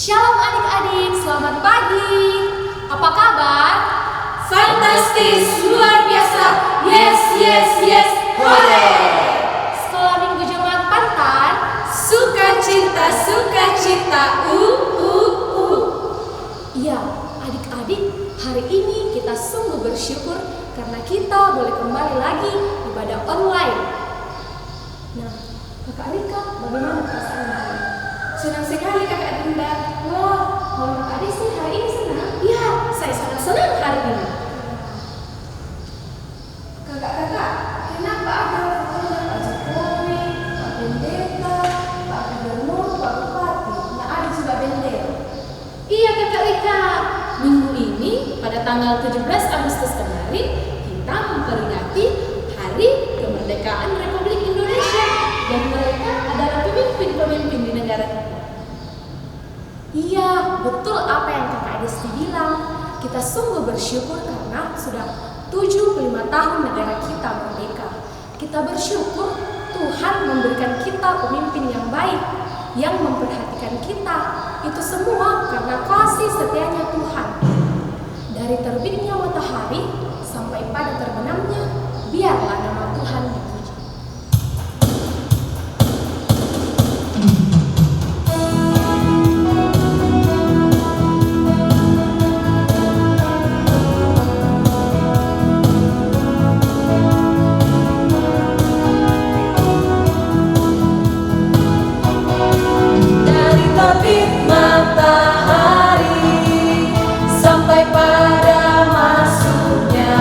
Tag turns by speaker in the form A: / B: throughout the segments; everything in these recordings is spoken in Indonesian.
A: Shalom adik-adik, selamat pagi. Apa kabar?
B: Fantastis, luar biasa. Yes, yes, yes. Hore!
A: Sekolah Minggu Jemaat Pantan.
B: Sukacita, sukacita.
A: Iya, adik-adik, hari ini kita sungguh bersyukur karena kita boleh kembali lagi ibadah online. Nah, Kakak Rika, bagaimana perasaannya hari ini?
B: Senang sekali Kakak Dinda.
A: Wah, kalau Kakak Adik sih hari ini senang?
B: Iya, saya sangat senang hari ini.
A: Kakak-kakak, kenapa ada fotonya Pak Jokowi, Pak Pendeta, Pak Gubernur, Pak Bupati? Nah, ada juga bendera.
B: Iya Kakak Rika, minggu ini pada tanggal 17 Agustus kemarin kita memperingati Hari Kemerdekaan Republik Indonesia dan mereka adalah pemimpin-pemimpin di negara kita.
A: Iya, betul apa yang Kakak Desti bilang. Kita sungguh bersyukur karena sudah 75 tahun negara kita merdeka. Kita bersyukur Tuhan memberikan kita pemimpin yang baik, yang memperhatikan kita. Itu semua karena kasih setianya Tuhan. Dari terbitnya matahari sampai pada terbenamnya, biarlah nama Tuhan dipuji.
B: Dari terbit matahari sampai pada masuknya,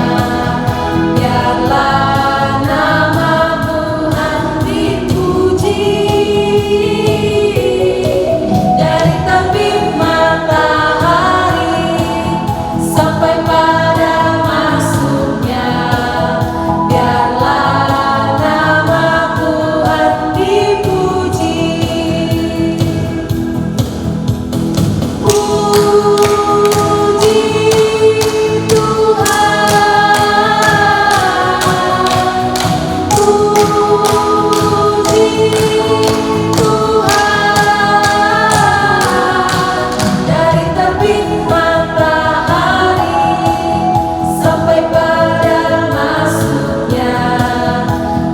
B: biarlah nama Tuhan dipuji. Dari terbit matahari sampai pada masuknya, biarlah nama Tuhan dipuji. Dari terbit matahari sampai pada masuknya,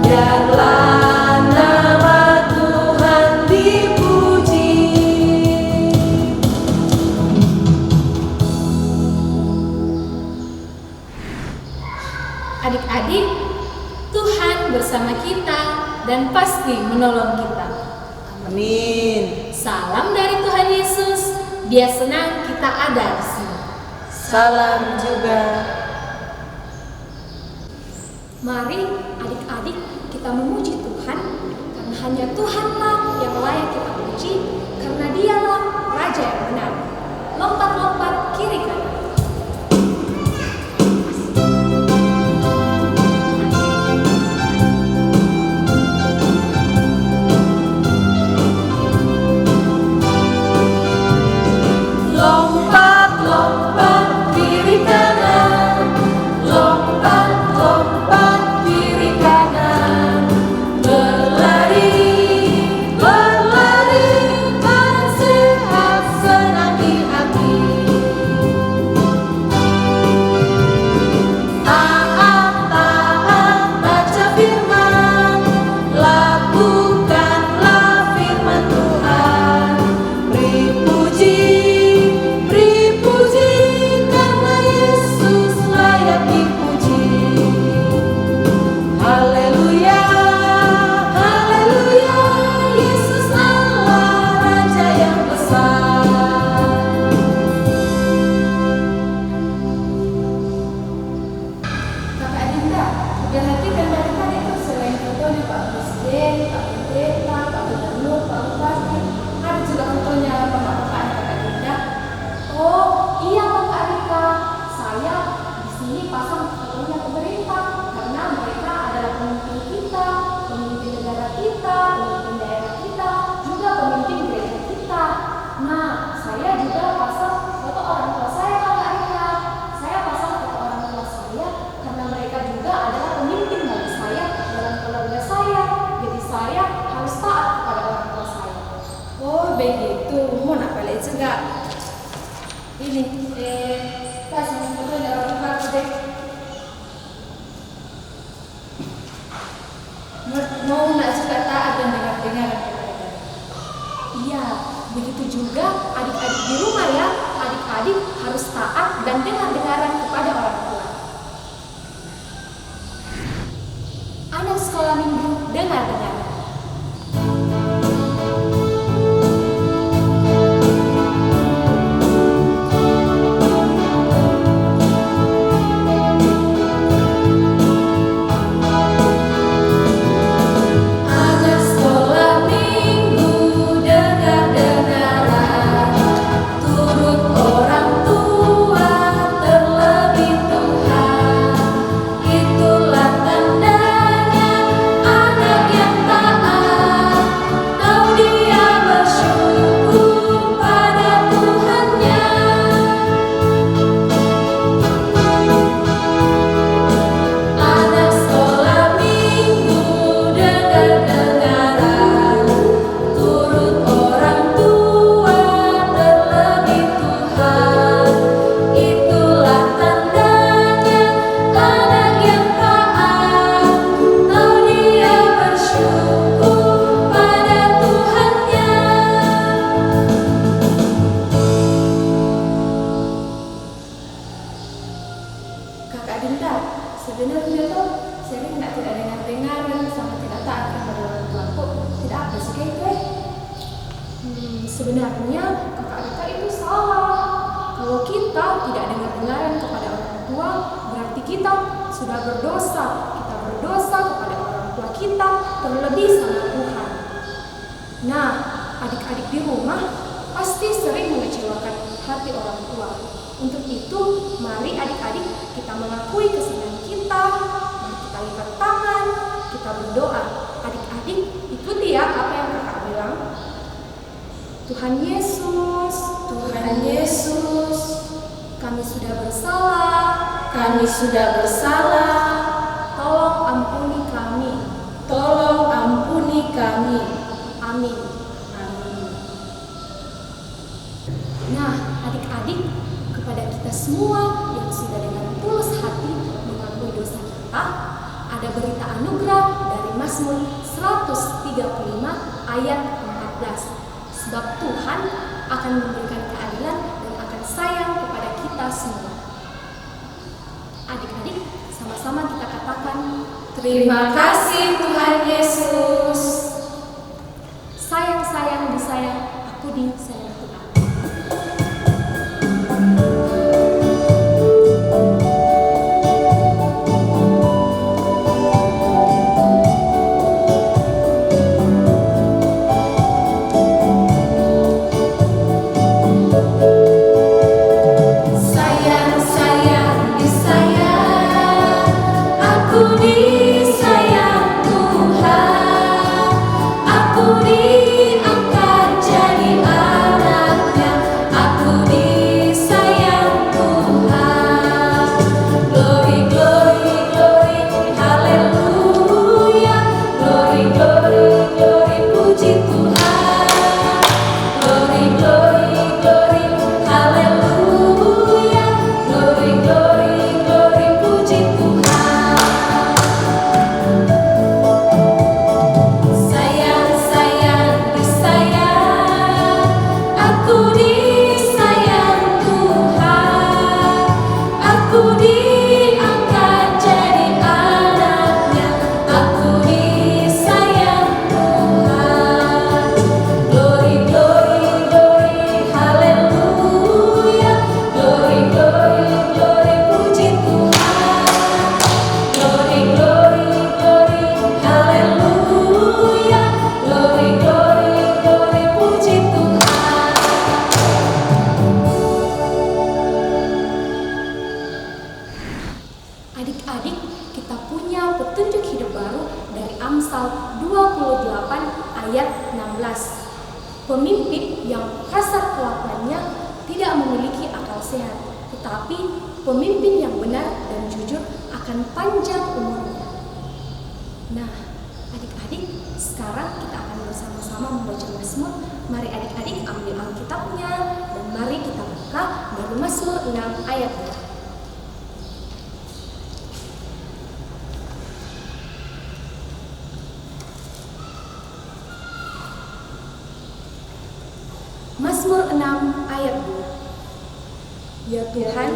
B: biarlah nama Tuhan dipuji. Adik-adik, Tuhan bersama kita dan pasti menolong kita.
C: Amin.
B: Salam dari Tuhan Yesus. Dia senang kita ada di sini.
C: Salam juga.
A: Mari adik-adik kita memuji Tuhan karena hanya Tuhanlah yang layak kita puji karena Dialah Raja yang benar. Lompat-lompat kiri kanan.
B: Lompat-lompat kiri kanan, lompat-lompat kiri kanan, berlari, berlari, dan sehat senang di hati.
A: juga ini pas itu ada orang deh. Mau nggak suka taat dan dengar-dengar. Iya, begitu juga adik-adik di rumah ya. Adik-adik harus taat dan dengar-dengaran kepada orang tua. Anak sekolah minggu dengar-dengar. Kakak Dinda, sebenarnya tuh sering tidak dengar-dengar sama tidak taat kepada orang tua. Kok tidak ada sih kayak sebenarnya kakak Dinda itu salah. Kalau kita tidak dengar-dengaran kepada orang tua, berarti kita sudah berdosa. Kita berdosa kepada orang tua kita, terlebih sama Tuhan. Nah, adik-adik di rumah pasti sering mengecewakan hati orang tua. Untuk itu, mari adik-adik kita mengakui kesalahan kita, mari kita lipat tangan, kita berdoa. Adik-adik, ikuti ya apa yang kakak bilang. Tuhan Yesus,
B: Tuhan Yesus,
A: kami sudah bersalah,
B: kami sudah bersalah,
A: tolong ampuni kami.
B: tolong ampuni kami.
A: Amin.
B: Amin.
A: Nah, adik-adik, kepada kita semua yang sudah dengan tulus hati mengakui dosa kita, ada berita anugerah dari Mazmur 135 ayat 14. Sebab Tuhan akan memberikan keadilan dan akan sayang kepada kita semua. Adik-adik, sama-sama kita katakan,
B: Terima kasih Tuhan Yesus.
A: sayang-sayang disayang, aku disayang Tuhan.
B: Sayang-sayang disayang, aku disayang Tuhan. Aku diangkat jadi anaknya, aku disayang Tuhan. Glory, glory, glory, haleluya. Glory, glory, glory, puji Tuhan. Glory, glory, glory, haleluya. Glory, glory, glory, puji Tuhan. Sayang-sayang disayang, aku disayang Tuhan. Aku diangkat jadi anaknya, aku disayang Tuhan. Glory, glory, glory, haleluya. Glory, glory, glory, puji Tuhan. Glory, glory, glory, haleluya. Glory, glory, glory, puji Tuhan.
A: Adik-adik, kita punya petunjuk hidup baru dari Amsal 28 ayat 16. Pemimpin yang kasar kelakuannya tidak memiliki akal sehat, tetapi pemimpin yang benar dan jujur akan panjang umurnya. Nah, adik-adik, Sekarang kita akan bersama-sama membaca Mazmur. Mari adik-adik ambil Alkitabnya dan mari kita buka dari Mazmur 6 ayat 2. Mazmur 6 ayat 2. Ya Tuhan,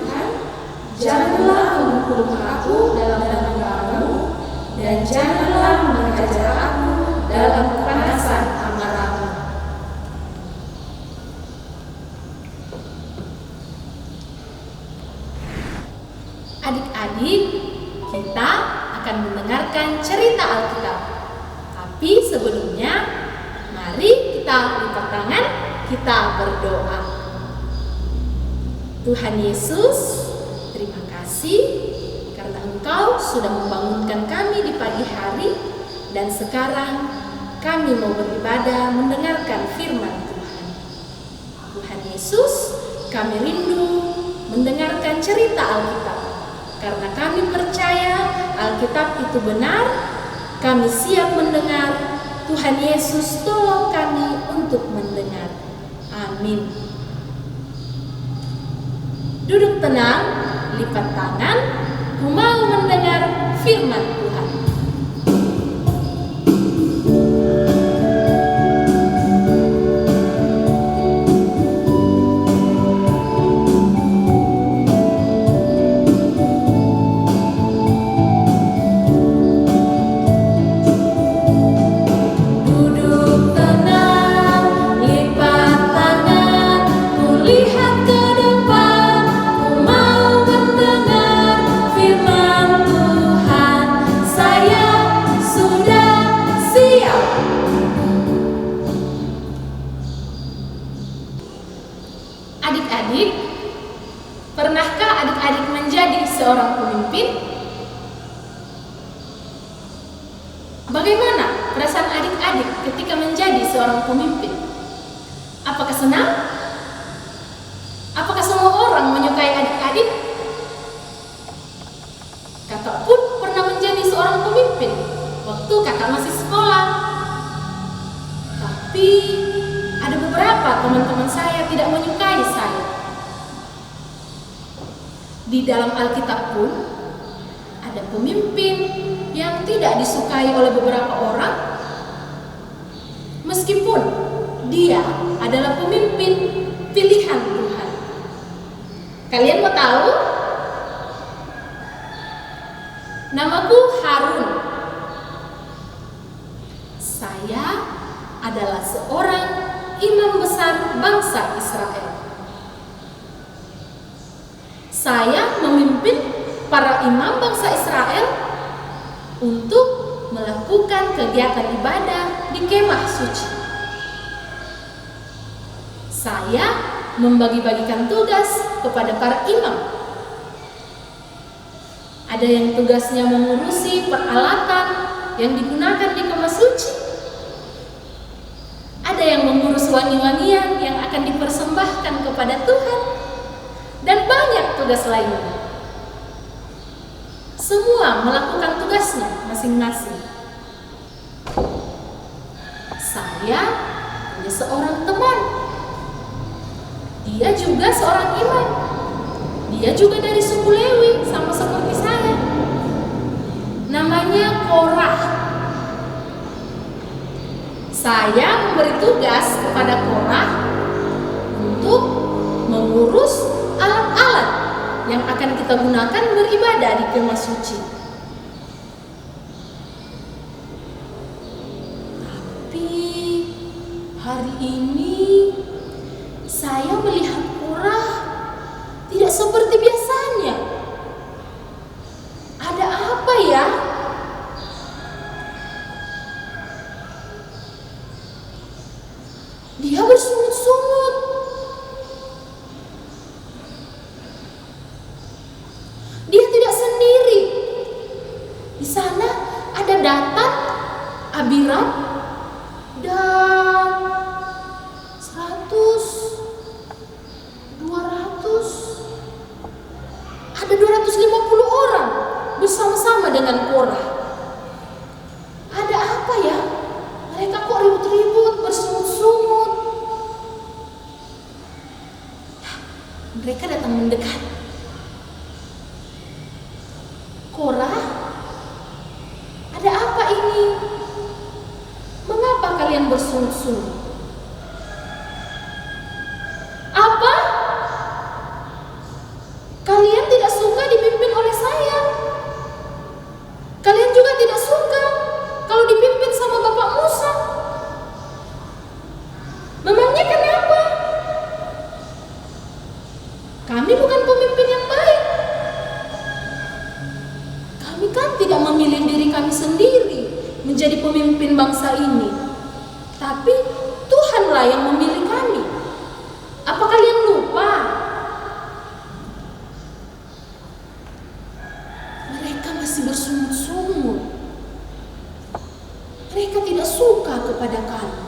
A: janganlah menghukum aku dalam dosa-Mu, dan janganlah mengajar aku dalam kepanasan amarah-Mu.
B: Adik-adik, kita akan mendengarkan cerita Alkitab. Tapi sebelumnya, mari kita lipat tangan, kita berdoa. Tuhan Yesus, terima kasih karena Engkau sudah membangunkan kami di pagi hari, dan sekarang kami mau beribadah mendengarkan firman Tuhan. Tuhan Yesus, kami rindu mendengarkan cerita Alkitab. Karena kami percaya Alkitab itu benar, kami siap mendengar. Tuhan Yesus, tolong kami untuk mendengar. Amin. Duduk tenang, lipat tangan, ku mau mendengar firman Tuhan. Adik-adik, pernahkah adik-adik menjadi seorang pemimpin? Bagaimana perasaan adik-adik ketika menjadi seorang pemimpin? Apakah senang? Apakah semua orang menyukai adik-adik? Kakak pun pernah menjadi seorang pemimpin waktu kakak masih sekolah. Tapi ada beberapa teman-teman saya tidak menyukai saya. Di dalam Alkitab pun ada pemimpin yang tidak disukai oleh beberapa orang, meskipun dia adalah pemimpin pilihan Tuhan. Kalian mau tahu? Namaku Harun. Saya adalah seorang imam besar bangsa Israel. Saya memimpin para imam bangsa Israel untuk melakukan kegiatan ibadah di kemah suci. Saya membagi-bagikan tugas kepada para imam. Ada yang tugasnya mengurusi peralatan yang digunakan di kemah suci. Ada yang mengurus wangi-wangian yang akan dipersembahkan kepada Tuhan, dan banyak tugas lainnya. Semua melakukan tugasnya masing-masing. Saya punya seorang teman. Dia juga seorang imam. Dia juga dari suku Lewi, sama seperti saya. Namanya Korah. Saya memberi tugas kepada Korah untuk mengurus alat-alat yang akan kita gunakan beribadah di kemah suci. Tapi hari ini saya melihat Korah tidak seperti biasanya. Ada apa ya? Dia bersungut-sungut. Dia tidak sendiri. Di sana ada Datan, Abiram, dan 250 orang bersama-sama dengan Korah. Ada apa ya? mendekat. Korah, ada apa ini? Mengapa kalian bersungut-sungut? Apa? Kalian tidak suka dipimpin oleh saya? Kalian juga tidak suka kalau dipimpin sama Bapak Musa? Memangnya kenapa? Kami bukan pemimpin yang baik. Kami kan tidak memilih diri kami sendiri menjadi pemimpin bangsa ini. Tapi Tuhanlah yang memilih kami. Apa kalian lupa? Mereka masih bersungut-sungut. Mereka tidak suka kepada kami.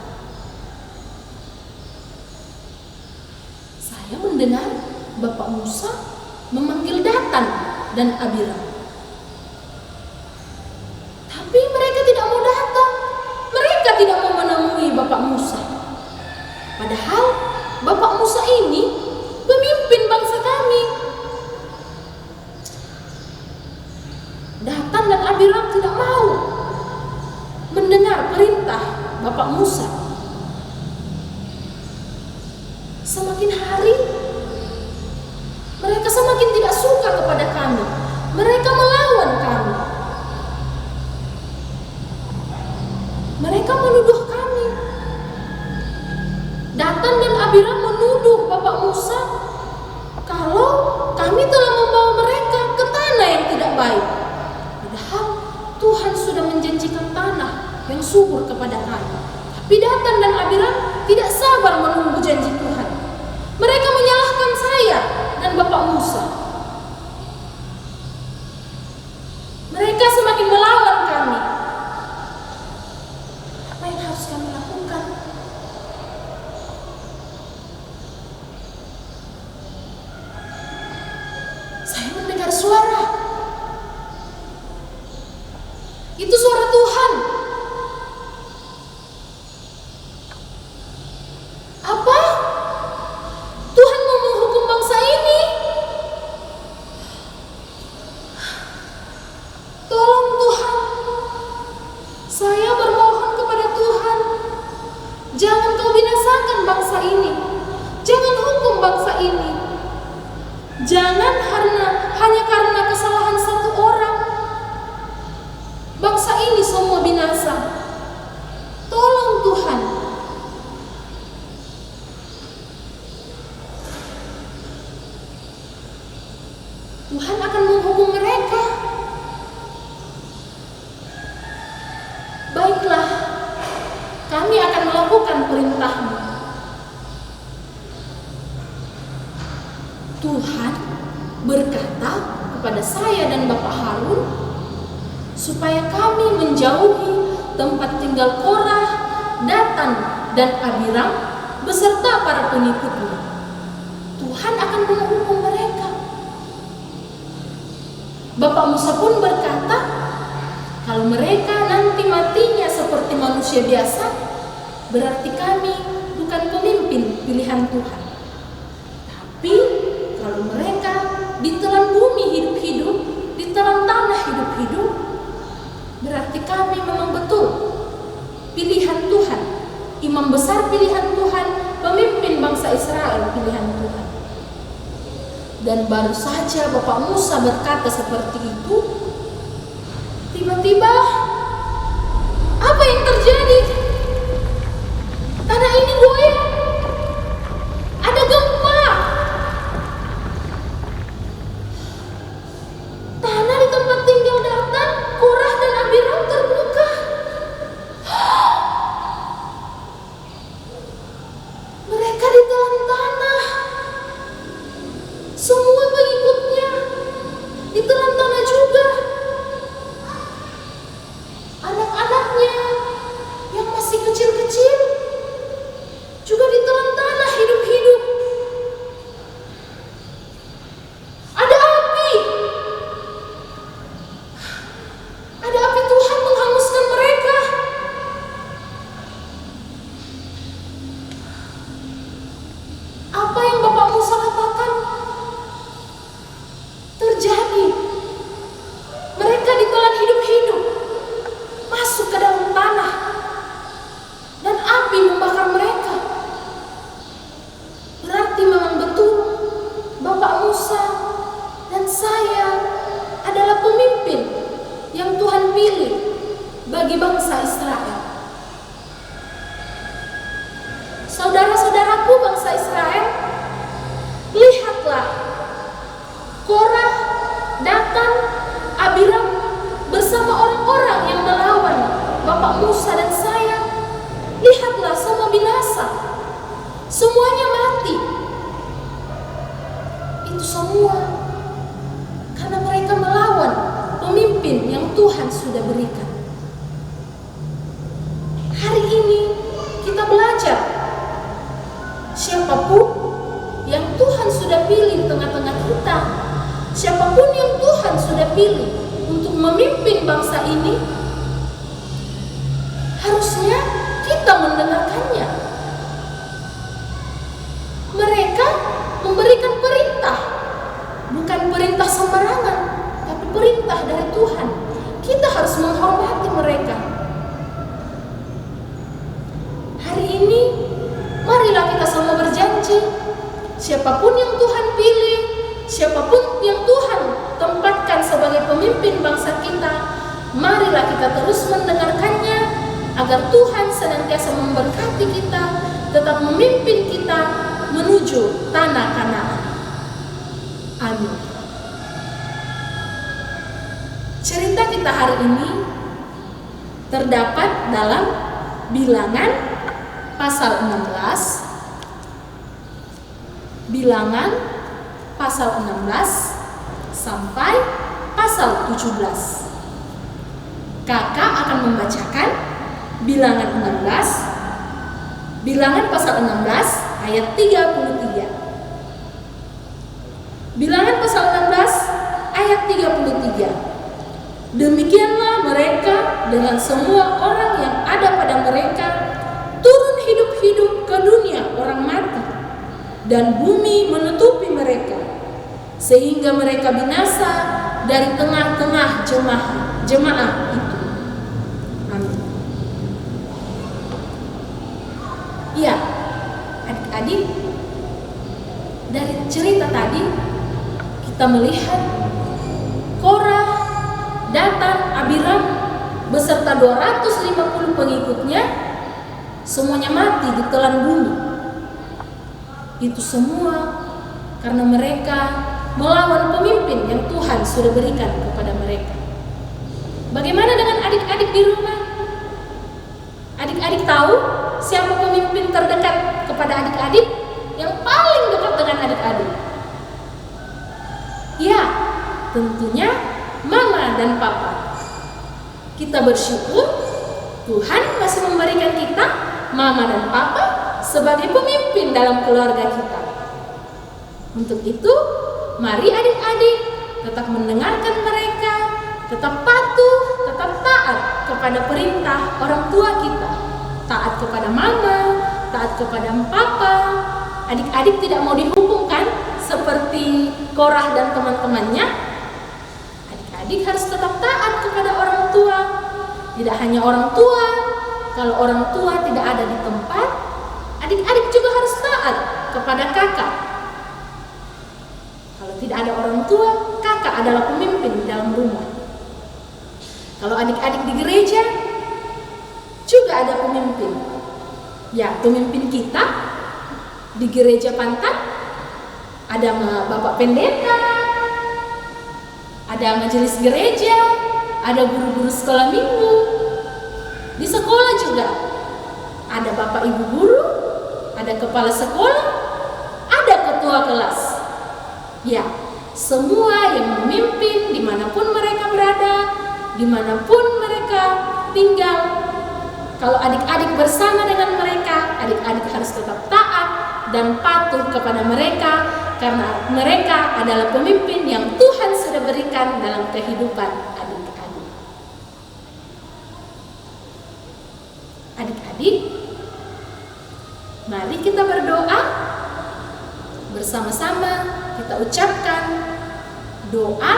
B: Saya mendengar Bapak Musa memanggil Datan dan Abiram. Tapi mereka tidak mau datang. Mereka tidak mau menemui Bapak Musa. Padahal Bapak Musa ini pemimpin bangsa kami. Datan dan Abiram tidak mau mendengar perintah Bapak Musa. Semakin hari mereka semakin tidak suka kepada kami. Mereka melawan kami. Mereka menuduh kami. Datan dan Abiram menuduh Bapak Musa kalau kami telah membawa mereka ke tanah yang tidak baik. Padahal Tuhan sudah menjanjikan tanah yang subur kepada kami. Tapi Datan dan Abiram tidak sabar menunggu janji Tuhan. Mereka menyalahkan saya dan Bapak Musa. Mereka semakin melawan kami. Apa yang harus kami lakukan? Saya mendengar suara. Itu suara Tuhan. Apa? Tuhan mau menghukum bangsa ini? Tolong Tuhan. Saya bermohon kepada Tuhan. Jangan kau binasakan bangsa ini. Jangan hukum bangsa ini. Jangan hanya karena kesalahan satu orang bangsa ini semua binasa. Tolong Tuhan. Tuhan akan menghukum mereka. Baiklah, kami akan melakukan perintah-Mu. Tuhan berkata kepada saya dan Bapak Harun supaya kami menjauhi tempat tinggal Korah, Datan, dan Abiram beserta para pengikutnya. Tuhan akan menghukum mereka. Bapak Musa pun berkata, kalau mereka nanti matinya seperti manusia biasa, berarti kami bukan pemimpin pilihan Tuhan. Tapi kalau mereka ditelan bumi hidup-hidup, ditelan tanah hidup-hidup, berarti kami memang betul pilihan Tuhan, imam besar pilihan Tuhan, pemimpin bangsa Israel pilihan Tuhan. Dan baru saja Bapak Musa berkata seperti itu, tiba-tiba apa yang terjadi? Tanah ini goyang. Ada gempa. Tanah di tempat tinggal Datan, Korah, dan Abiram terbuka. Mereka ditelan tanah. Semua pengikutnya ditelan tanah juga.
A: Israel. Saudara-saudaraku bangsa Israel, lihatlah, Korah, Datan, Abiram bersama orang-orang yang melawan Bapak Musa dan saya. Lihatlah, semua binasa, semuanya mati. Itu semua karena mereka melawan pemimpin yang Tuhan sudah berikan. Hari ini kita belajar, siapapun yang Tuhan sudah pilih di tengah-tengah kita, siapapun yang Tuhan sudah pilih untuk memimpin bangsa ini, harusnya kita mendengarkannya. Mereka memberikan perintah, bukan perintah sembarangan, tapi perintah dari Tuhan. Kita harus menghormati mereka. Hari ini, marilah kita semua berjanji, siapapun yang Tuhan pilih, siapapun yang Tuhan tempatkan sebagai pemimpin bangsa kita, marilah kita terus mendengarkannya, agar Tuhan senantiasa memberkati kita, tetap memimpin kita menuju tanah Kanaan. Amin. Cerita kita hari ini terdapat dalam Bilangan pasal 16, Bilangan pasal 16 sampai pasal 17. Kakak akan membacakan Bilangan 16, Bilangan pasal 16 ayat 33. Bilangan pasal 16 ayat 33. Demikianlah mereka dengan semua orang yang ada pada mereka turun hidup-hidup ke dunia orang mati, dan bumi menutupi mereka, sehingga mereka binasa dari tengah-tengah jemaah itu. Amin. Ya, adik-adik, dari cerita tadi kita melihat Korah, Datan, Abiram beserta 250 pengikutnya semuanya mati ditelan bumi. Itu semua karena mereka melawan pemimpin yang Tuhan sudah berikan kepada mereka. Bagaimana dengan adik-adik di rumah? Adik-adik tahu siapa pemimpin terdekat kepada adik-adik? Yang paling dekat dengan adik-adik? Ya, tentunya Mama dan Papa. Kita bersyukur Tuhan masih memberikan kita Mama dan Papa sebagai pemimpin dalam keluarga kita. Untuk itu, mari adik-adik tetap mendengarkan mereka, tetap patuh, tetap taat kepada perintah orang tua kita. Taat kepada Mama, taat kepada Papa. Adik-adik tidak mau dihukum kan? Seperti Korah dan teman-temannya. Adik harus tetap taat kepada orang tua. Tidak hanya orang tua, kalau orang tua tidak ada di tempat, adik-adik juga harus taat kepada kakak. Kalau tidak ada orang tua, kakak adalah pemimpin di dalam rumah. Kalau adik-adik di gereja, juga ada pemimpin. Ya, pemimpin kita di gereja Pantat ada Bapak Pendeta, ada majelis gereja, ada guru-guru sekolah minggu. Di sekolah juga ada bapak ibu guru, ada kepala sekolah, ada ketua kelas. Ya, semua yang memimpin dimanapun mereka berada, dimanapun mereka tinggal. Kalau adik-adik bersama dengan mereka, adik-adik harus tetap taat dan patuh kepada mereka, karena mereka adalah pemimpin yang Tuhan sudah berikan dalam kehidupan adik-adik. Adik-adik, mari kita berdoa bersama-sama. Kita ucapkan doa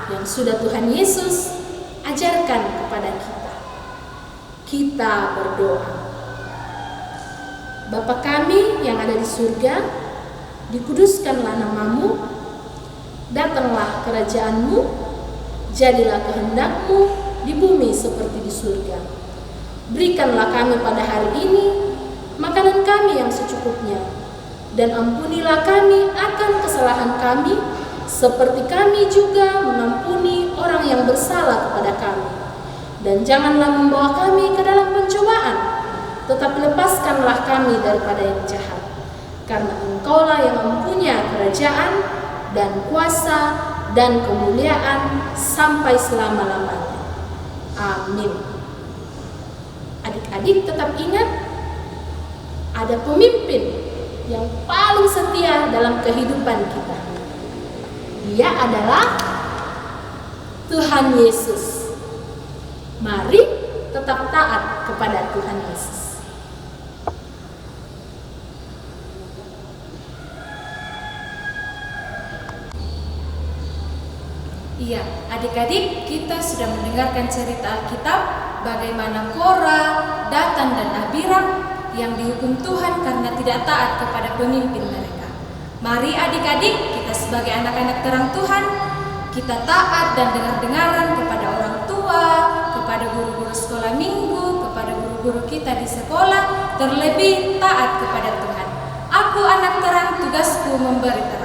A: yang sudah Tuhan Yesus ajarkan kepada kita. Kita berdoa. Bapa kami yang ada di surga, dikuduskanlah namamu, datanglah kerajaanmu, jadilah kehendakmu di bumi seperti di surga.
B: Berikanlah kami pada hari ini makanan kami yang secukupnya, dan ampunilah kami akan kesalahan kami, seperti kami juga mengampuni orang yang bersalah kepada kami. Dan janganlah membawa kami ke dalam pencobaan, tetapi lepaskanlah kami daripada yang jahat. Karena Engkaulah yang mempunyai kerajaan dan kuasa dan kemuliaan sampai selama-lamanya. Amin. Adik-adik tetap ingat, ada pemimpin yang paling setia dalam kehidupan kita. Dia adalah Tuhan Yesus. Mari tetap taat kepada Tuhan Yesus.
A: Iya, adik-adik, kita sudah mendengarkan cerita Alkitab bagaimana Korah, Datan, dan Abiram yang dihukum Tuhan karena tidak taat kepada pemimpin mereka. Mari adik-adik, kita sebagai anak-anak terang Tuhan, kita taat dan dengar-dengaran kepada orang tua, kepada guru-guru sekolah minggu, kepada guru-guru kita di sekolah, terlebih taat kepada Tuhan. Aku anak terang, tugasku memberi terang.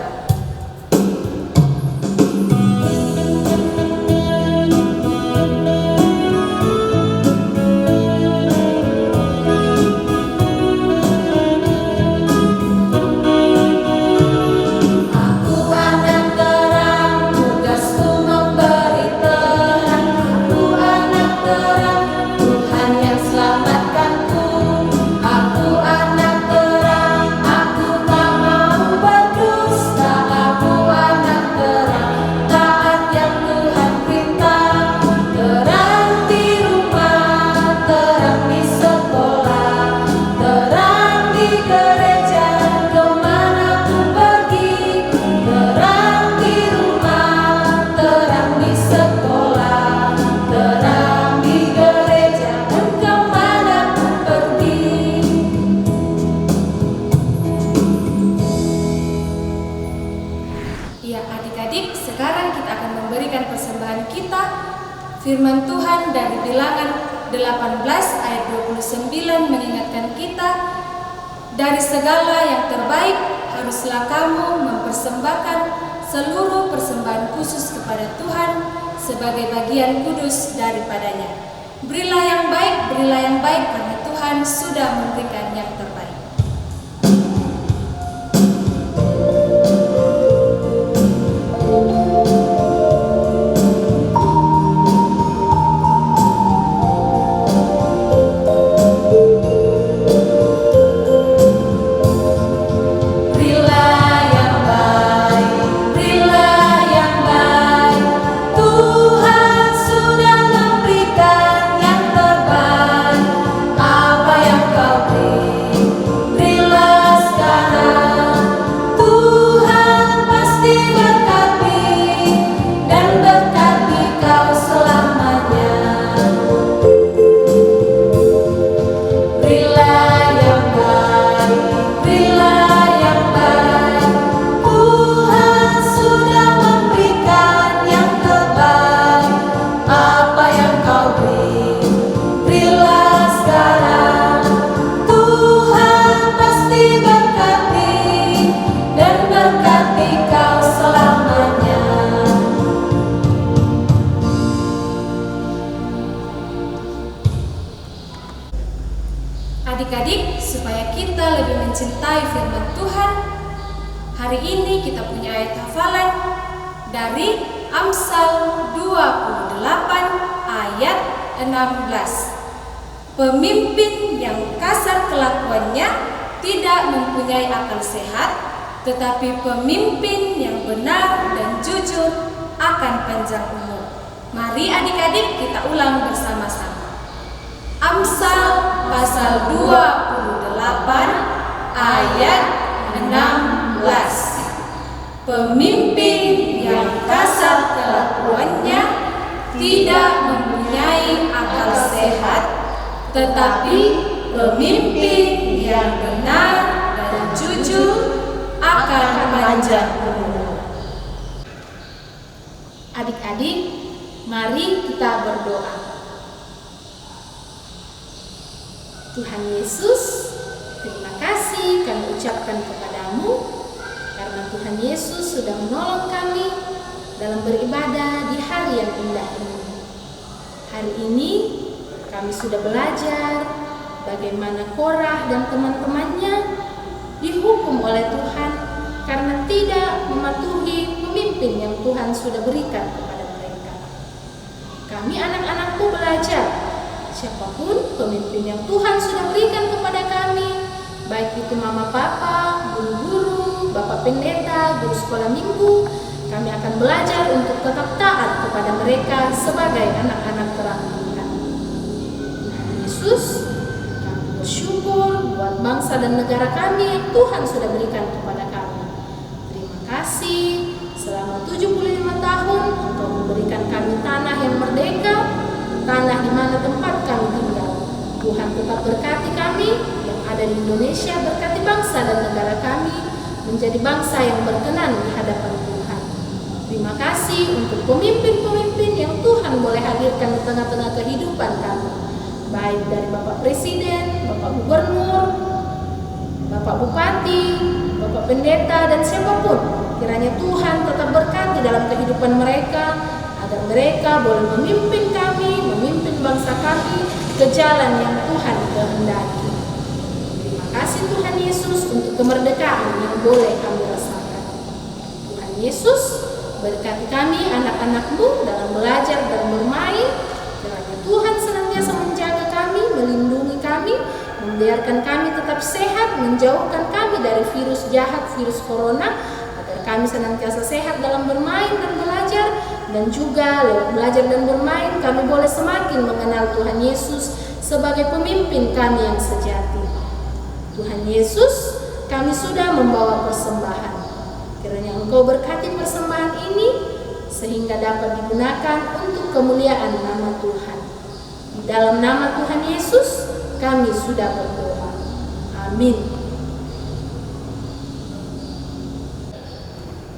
A: Firman Tuhan dari Bilangan 18 ayat 29 mengingatkan kita, dari segala yang terbaik haruslah kamu mempersembahkan seluruh persembahan khusus kepada Tuhan sebagai bagian kudus daripadanya. Berilah yang baik karena Tuhan sudah memberikan yang terbaik. Adik-adik, supaya kita lebih mencintai firman Tuhan, hari ini kita punya ayat hafalan dari Amsal 28 ayat 16. Pemimpin yang kasar kelakuannya tidak mempunyai akal sehat, tetapi pemimpin yang benar dan jujur akan panjang umur. Mari adik-adik kita ulang bersama-sama. Amsal pasal 28 ayat 16. Pemimpin yang kasar kelakuannya tidak mempunyai akal sehat, tetapi pemimpin yang benar dan jujur akan panjang umur. Adik-adik, mari kita berdoa.
B: Tuhan Yesus, terima kasih kami ucapkan kepadamu karena Tuhan Yesus sudah menolong kami dalam beribadah di hari yang indah ini. Hari ini kami sudah belajar bagaimana Korah dan teman-temannya dihukum oleh Tuhan karena tidak mematuhi pemimpin yang Tuhan sudah berikan kepada mereka. Kami anak-anakku belajar, siapapun pemimpin yang Tuhan sudah berikan kepada kami, baik itu mama papa, guru-guru, bapak pendeta, guru sekolah minggu, kami akan belajar untuk tetap taat kepada mereka sebagai anak-anak terang Tuhan. Tuhan Yesus, kami bersyukur buat bangsa dan negara kami yang Tuhan sudah berikan kepada kami. Terima kasih selama 75 tahun Engkau memberikan kami tanah yang merdeka, tanah di mana tempat kami tinggal. Tuhan tetap berkati kami yang ada di Indonesia, berkati bangsa dan negara kami menjadi bangsa yang berkenan di hadapan Tuhan. Terima kasih untuk pemimpin-pemimpin yang Tuhan boleh hadirkan di tengah-tengah kehidupan kami, baik dari Bapak Presiden, Bapak Gubernur, Bapak Bupati, Bapak Pendeta, dan siapapun. Kiranya Tuhan tetap berkati dalam kehidupan mereka, agar mereka boleh memimpin kami, memimpin bangsa kami ke jalan yang Tuhan kehendaki. Terima kasih Tuhan Yesus untuk kemerdekaan yang boleh kami rasakan. Tuhan Yesus, berkati kami anak-anak-Mu dalam belajar dan bermain. Kiranya Tuhan senantiasa menjaga kami, melindungi kami, membiarkan kami tetap sehat, menjauhkan kami dari virus jahat, virus corona, agar kami senantiasa sehat dalam bermain dan belajar. Dan juga lewat belajar dan bermain kami boleh semakin mengenal Tuhan Yesus sebagai pemimpin kami yang sejati. Tuhan Yesus, kami sudah membawa persembahan. Kiranya Engkau berkati persembahan ini sehingga dapat digunakan untuk kemuliaan nama Tuhan. Di dalam nama Tuhan Yesus kami sudah berdoa. Amin.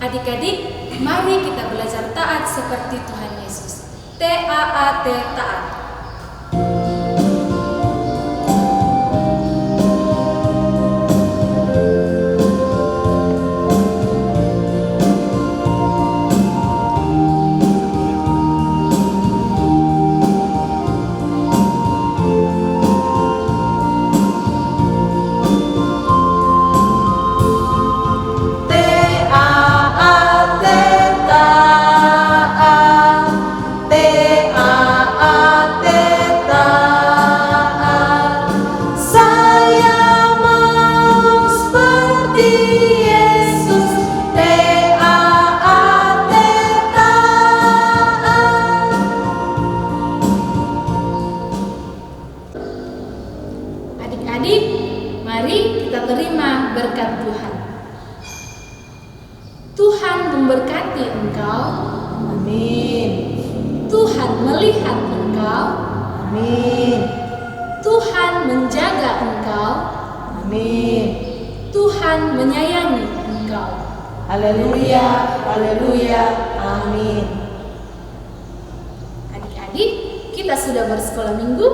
A: Adik-adik, mari kita belajar taat seperti Tuhan Yesus. T-A-A-T, taat.
B: Adik-adik, mari kita terima berkat Tuhan. Tuhan memberkati engkau.
C: Amin.
B: Tuhan melihat engkau.
C: Amin.
B: Tuhan menjaga engkau.
C: Amin.
B: Tuhan menyayangi engkau.
C: Haleluya, haleluya, amin.
B: Adik-adik, kita sudah bersekolah minggu.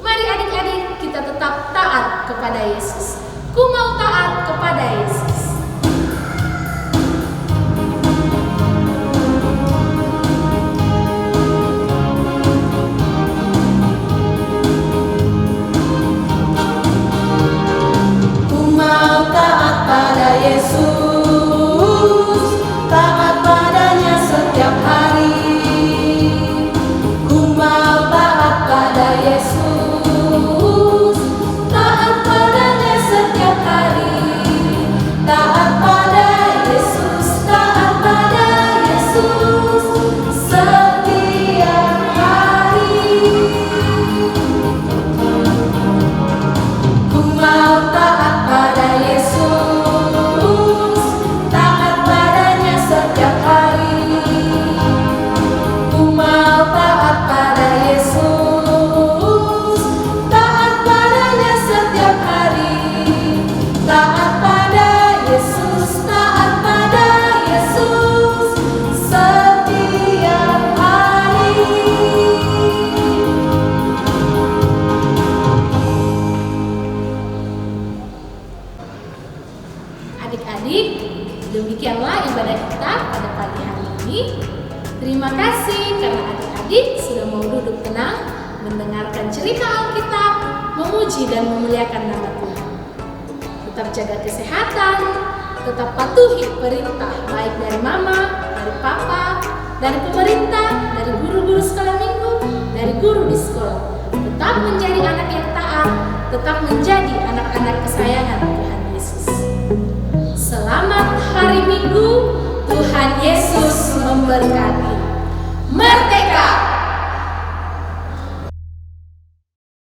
B: Mari adik-adik kita tetap taat kepada Yesus. Ku mau taat kepada Yesus.
C: Ku mau taat pada Yesus, taat padanya setiap hari. Ku mau taat pada Yesus, taat padanya setiap hari.
B: Terima kasih karena adik-adik sudah mau duduk tenang, mendengarkan cerita Alkitab, memuji dan memuliakan nama Tuhan. Tetap jaga kesehatan, tetap patuhi perintah baik dari mama, dari papa, dari pemerintah, dari guru-guru sekolah minggu, dari guru di sekolah. Tetap menjadi anak yang taat, tetap menjadi anak-anak kesayangan Tuhan Yesus. Selamat hari Minggu.